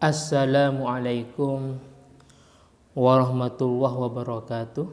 Assalamualaikum warahmatullahi wabarakatuh.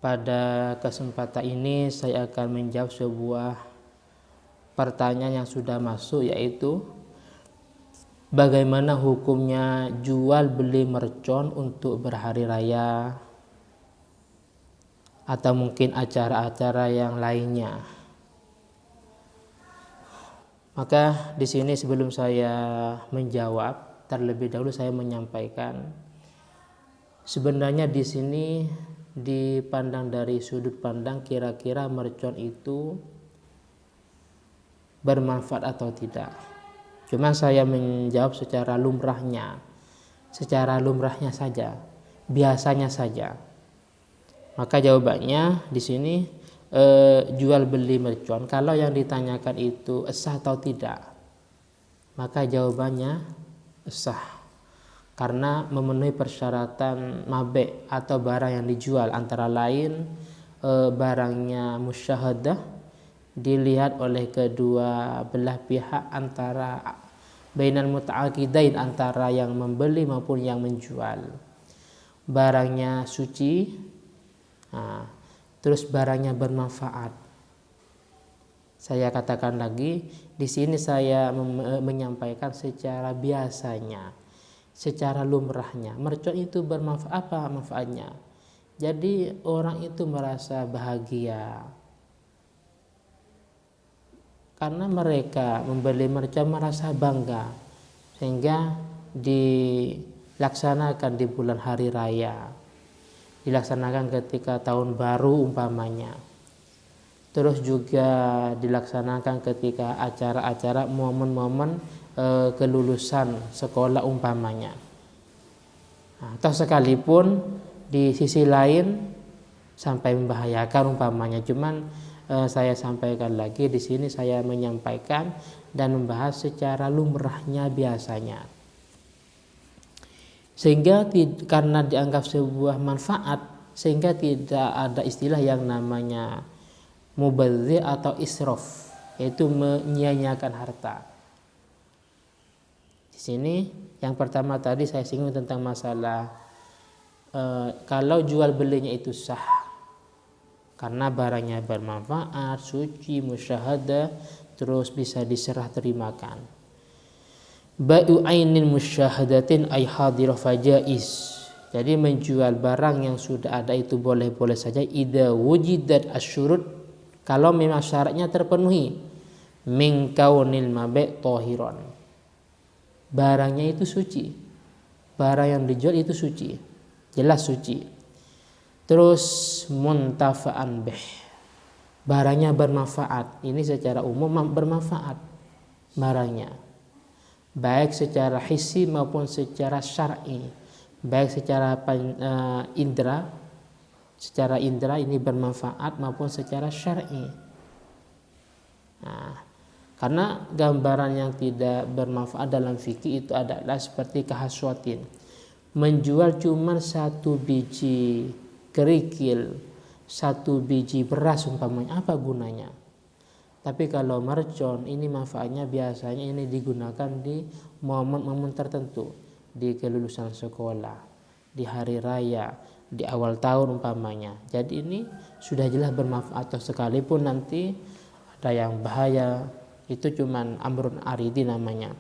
Pada kesempatan ini saya akan menjawab sebuah pertanyaan yang sudah masuk, yaitu bagaimana hukumnya jual beli mercon untuk berhari raya atau mungkin acara-acara yang lainnya. Maka di sini sebelum saya menjawab, terlebih dahulu saya menyampaikan sebenarnya di sini dipandang dari sudut pandang kira-kira mercon itu bermanfaat atau tidak. Cuma saya menjawab secara lumrahnya saja, biasanya saja. Maka jawabannya di sini jual beli mercon, kalau yang ditanyakan itu sah atau tidak, maka jawabannya sah karena memenuhi persyaratan mabe atau barang yang dijual, antara lain barangnya musyahadah, dilihat oleh kedua belah pihak, antara bainal muta'aqidain, antara yang membeli maupun yang menjual, barangnya suci, terus barangnya bermanfaat. Saya katakan lagi, di sini saya menyampaikan secara biasanya, secara lumrahnya. Mercon itu bermanfaat. Apa manfaatnya? Jadi orang itu merasa bahagia karena mereka membeli mercon, merasa bangga, sehingga dilaksanakan di bulan hari raya, dilaksanakan ketika tahun baru umpamanya, terus juga dilaksanakan ketika acara-acara momen-momen kelulusan sekolah umpamanya. Atau sekalipun di sisi lain sampai membahayakan umpamanya. Cuman saya sampaikan lagi di sini, saya menyampaikan dan membahas secara lumrahnya biasanya. Sehingga karena dianggap sebuah manfaat, sehingga tidak ada istilah yang namanya mubadzir atau israf, yaitu menyia-nyiakan harta. Di sini yang pertama tadi saya singgung tentang masalah kalau jual belinya itu sah karena barangnya bermanfaat, suci, musyahadah, terus bisa diserah terimakan. Bai'u ainin musyahadatin ay hadirah fajaiz. Jadi menjual barang yang sudah ada itu boleh-boleh saja, idza wujidat asyurut, kalau memang syaratnya terpenuhi, min kaunil mabi' tahiran, barangnya itu suci, barang yang dijual itu suci, jelas suci. Terus muntafa'an bih, barangnya bermanfaat. Ini secara umum bermanfaat barangnya, baik secara hissi maupun secara syar'i, baik secara indra, secara indra ini bermanfaat maupun secara syar'i. Karena gambaran yang tidak bermanfaat dalam fikih itu adalah seperti kahaswatin, menjual cuma satu biji kerikil, satu biji beras umpamanya, apa gunanya? Tapi kalau mercon ini manfaatnya biasanya ini digunakan di momen-momen tertentu, di kelulusan sekolah, di hari raya, di awal tahun umpamanya. Jadi ini sudah jelas bermanfaat. Atau sekalipun nanti ada yang bahaya, itu cuman amrun aridi namanya.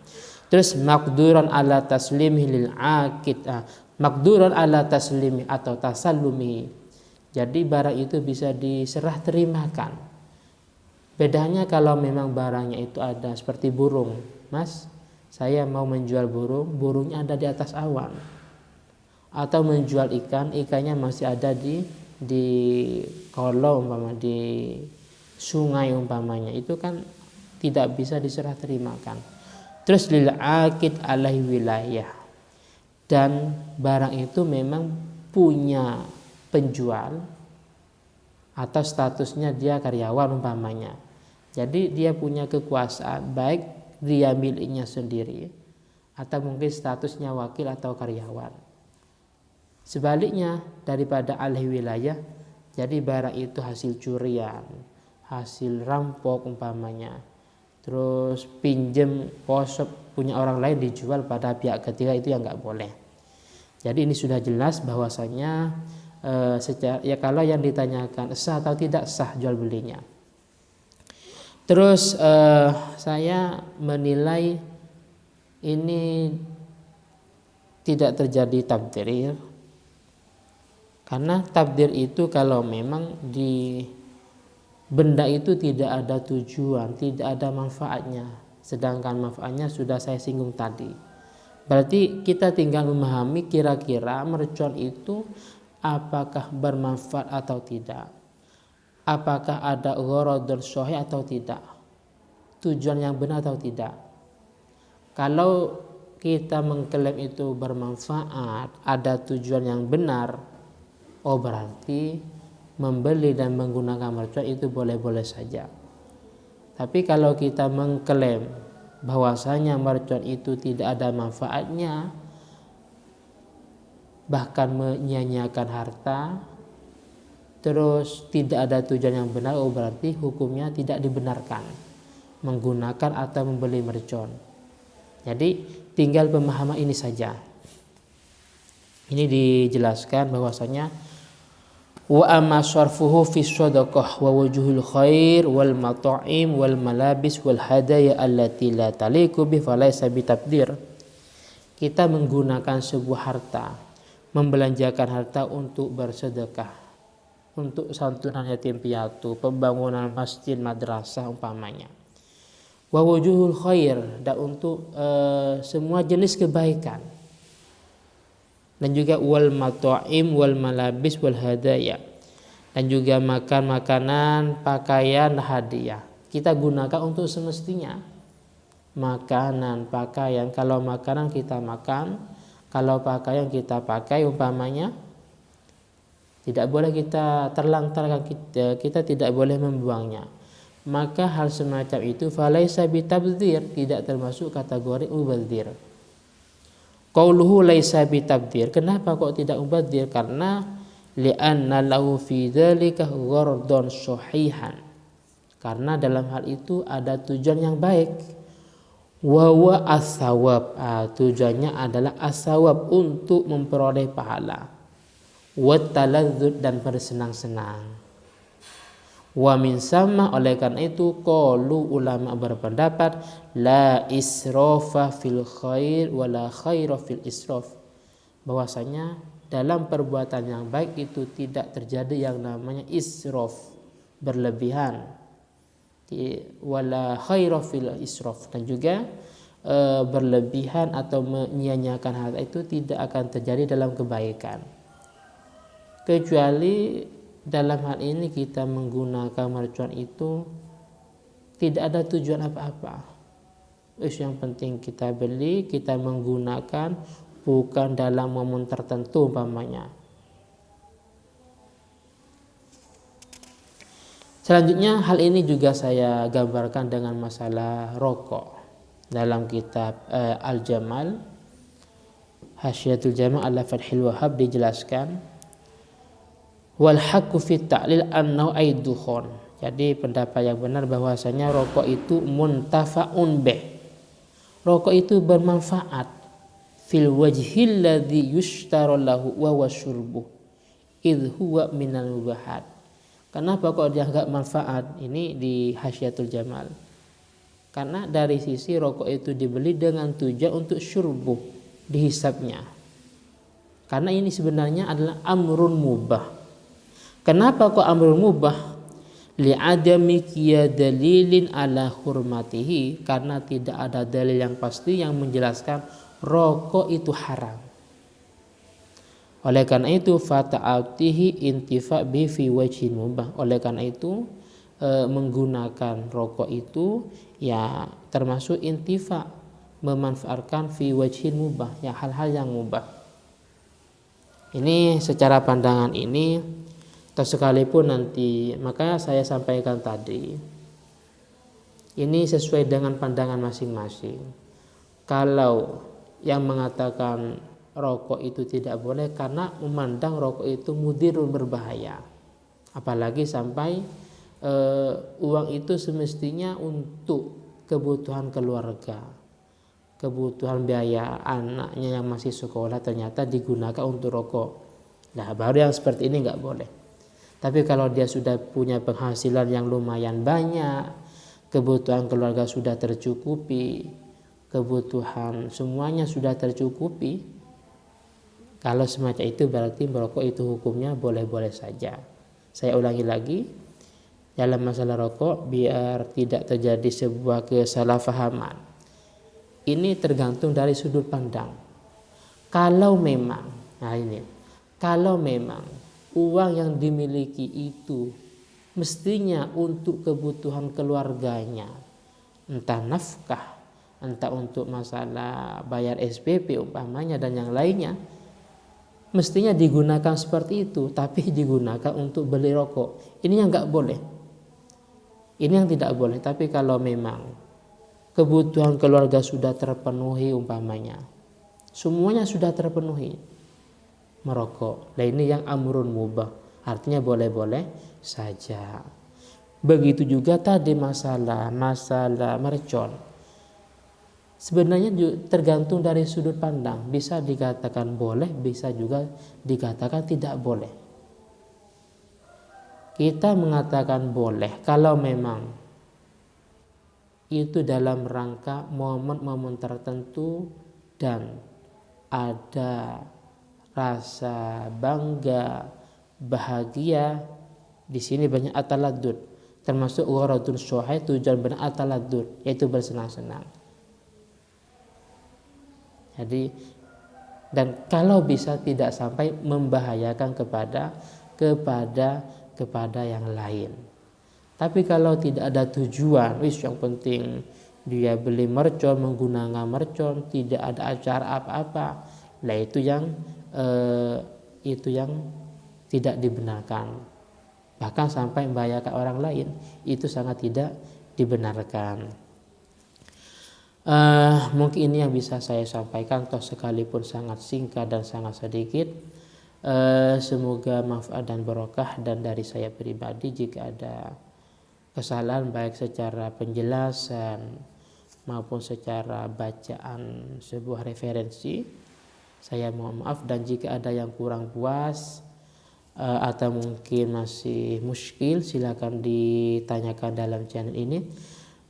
Terus maqduran ala taslimi lil aqid, maqduran ala taslimi atau tasallumi. Jadi barang itu bisa diserah terimakan. Bedanya kalau memang barangnya itu ada seperti burung, Mas, saya mau menjual burung, burungnya ada di atas awan. Atau menjual ikan, ikannya masih ada di kolong umpamanya, di sungai umpamanya, itu kan tidak bisa diserah terimakan. Terus lil aqid alaihi wilayah, dan barang itu memang punya penjual atau statusnya dia karyawan umpamanya. Jadi dia punya kekuasaan, baik dia miliknya sendiri atau mungkin statusnya wakil atau karyawan. Sebaliknya daripada alaihi wilayah, jadi barang itu hasil curian, hasil rampok umpamanya, terus pinjem pos punya orang lain dijual pada pihak ketiga, itu yang nggak boleh. Jadi ini sudah jelas bahwasanya secara ya kalau yang ditanyakan sah atau tidak sah jual belinya. Terus saya menilai ini tidak terjadi tabdir, karena tabdir itu kalau memang di benda itu tidak ada tujuan, tidak ada manfaatnya, sedangkan manfaatnya sudah saya singgung tadi. Berarti kita tinggal memahami kira-kira mercon itu apakah bermanfaat atau tidak, apakah ada gharadun sahih atau tidak, tujuan yang benar atau tidak. Kalau kita mengklaim itu bermanfaat, ada tujuan yang benar, oh berarti membeli dan menggunakan mercon itu boleh-boleh saja. Tapi kalau kita mengklaim bahwasanya mercon itu tidak ada manfaatnya, bahkan menyia-nyiakan harta, terus tidak ada tujuan yang benar, oh berarti hukumnya tidak dibenarkan menggunakan atau membeli mercon. Jadi tinggal pemahaman ini saja. Ini dijelaskan bahwasanya wa amma sarfuhu fi shadaqah wa wujuhul khair wal mata'im wal malabis wal hadaya allati la taliqu bi falaysa bitabdir. Kita menggunakan sebuah harta, membelanjakan harta untuk bersedekah, untuk santunan yatim piatu, pembangunan masjid, madrasah umpamanya. Wa wujuhul khair, dan untuk semua jenis kebaikan. Dan juga wal mata'im wal malabis wal hadaya, dan juga makan makanan, pakaian, hadiah. Kita gunakan untuk semestinya. Makanan, pakaian, kalau makanan kita makan, kalau pakaian kita pakai umpamanya, tidak boleh kita terlantarkan, kita tidak boleh membuangnya. Maka hal semacam itu falaisa bitabdzir, tidak termasuk kategori mubadzir. Qauluhu laisa bitabdzir, kenapa kok tidak mubadzir? Karena li'anna lahu fi dzalika ghardun sahihan, karena dalam hal itu ada tujuan yang baik. Wa huwa as-sawab, tujuannya adalah as-sawab, untuk memperoleh pahala. Wa taladzud, dan bersenang-senang. Wa min sama, oleh karena itu qalu, ulama berpendapat la israfa fil khair wala khaira fil israf, bahwasanya dalam perbuatan yang baik itu tidak terjadi yang namanya israf, berlebihan, wala khaira fil israf, dan juga berlebihan atau menyia-nyiakan harta itu tidak akan terjadi dalam kebaikan, kecuali dalam hal ini kita menggunakan mercon itu tidak ada tujuan apa-apa. Yang penting kita beli, kita menggunakan, bukan dalam momen tertentu umpamanya. Selanjutnya hal ini juga saya gambarkan dengan masalah rokok. Dalam kitab Al-Jamal, Hasyiatul Jamal ala Fathil Wahhab, dijelaskan wal haqqu fi ta'lil annahu aidukhon. Jadi pendapat yang benar bahwasanya rokok itu muntafa'un bih, rokok itu bermanfaat, fil wajhil ladzi yushtaru lahu wa huwa syurbuh idh huwa minal mubahat. Kenapa kok dianggap manfaat? Ini di Hasyiatul Jamal. Karena dari sisi rokok itu dibeli dengan tujuan untuk syurbuh, dihisapnya. Karena ini sebenarnya adalah amrun mubah. Kenapa kok amrul mubah? Li'adami kiya dalilin ala hurmatihi, karena tidak ada dalil yang pasti yang menjelaskan rokok itu haram. Oleh karena itu fata'atihi intifa' bi fi wajhin mubah. Oleh karena itu menggunakan rokok itu ya termasuk intifa', memanfaatkan fi wajhin mubah, ya hal-hal yang mubah. Ini secara pandangan ini, atau sekalipun nanti, makanya saya sampaikan tadi, ini sesuai dengan pandangan masing-masing. Kalau yang mengatakan rokok itu tidak boleh karena memandang rokok itu mudirun, berbahaya, apalagi sampai uang itu semestinya untuk kebutuhan keluarga, kebutuhan biaya anaknya yang masih sekolah ternyata digunakan untuk rokok. Nah, baru yang seperti ini nggak boleh. Tapi kalau dia sudah punya penghasilan yang lumayan banyak, kebutuhan keluarga sudah tercukupi, kebutuhan semuanya sudah tercukupi, kalau semacam itu berarti merokok itu hukumnya boleh-boleh saja. Saya ulangi lagi, dalam masalah rokok biar tidak terjadi sebuah kesalahpahaman. Ini tergantung dari sudut pandang. Kalau memang uang yang dimiliki itu mestinya untuk kebutuhan keluarganya, entah nafkah, entah untuk masalah bayar SPP umpamanya dan yang lainnya, mestinya digunakan seperti itu, tapi digunakan untuk beli rokok. Ini yang nggak boleh. Ini yang tidak boleh. Tapi kalau memang kebutuhan keluarga sudah terpenuhi umpamanya, semuanya sudah terpenuhi, merokok. Nah, ini yang amrun mubah, artinya boleh-boleh saja. Begitu juga tadi masalah mercon. Sebenarnya tergantung dari sudut pandang, bisa dikatakan boleh, bisa juga dikatakan tidak boleh. Kita mengatakan boleh kalau memang itu dalam rangka momen-momen tertentu dan ada rasa bangga, bahagia. Di sini banyak ataladdud, termasuk gharadun syuhai, tujuan benar ataladdud, yaitu bersenang-senang. Jadi, dan kalau bisa tidak sampai membahayakan kepada yang lain. Tapi kalau tidak ada tujuan, yang penting dia beli mercon, menggunakan mercon, tidak ada acara apa-apa, lah itu yang tidak dibenarkan. Bahkan sampai membahayakan orang lain, itu sangat tidak dibenarkan. Mungkin ini yang bisa saya sampaikan, toh sekalipun sangat singkat dan sangat sedikit. Semoga manfaat dan barokah, dan dari saya pribadi jika ada kesalahan baik secara penjelasan maupun secara bacaan sebuah referensi, saya mohon maaf. Dan jika ada yang kurang puas atau mungkin masih muskil, silakan ditanyakan dalam channel ini.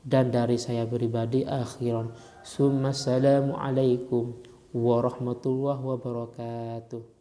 Dan dari saya pribadi akhiran, assalamualaikum warahmatullahi wabarakatuh.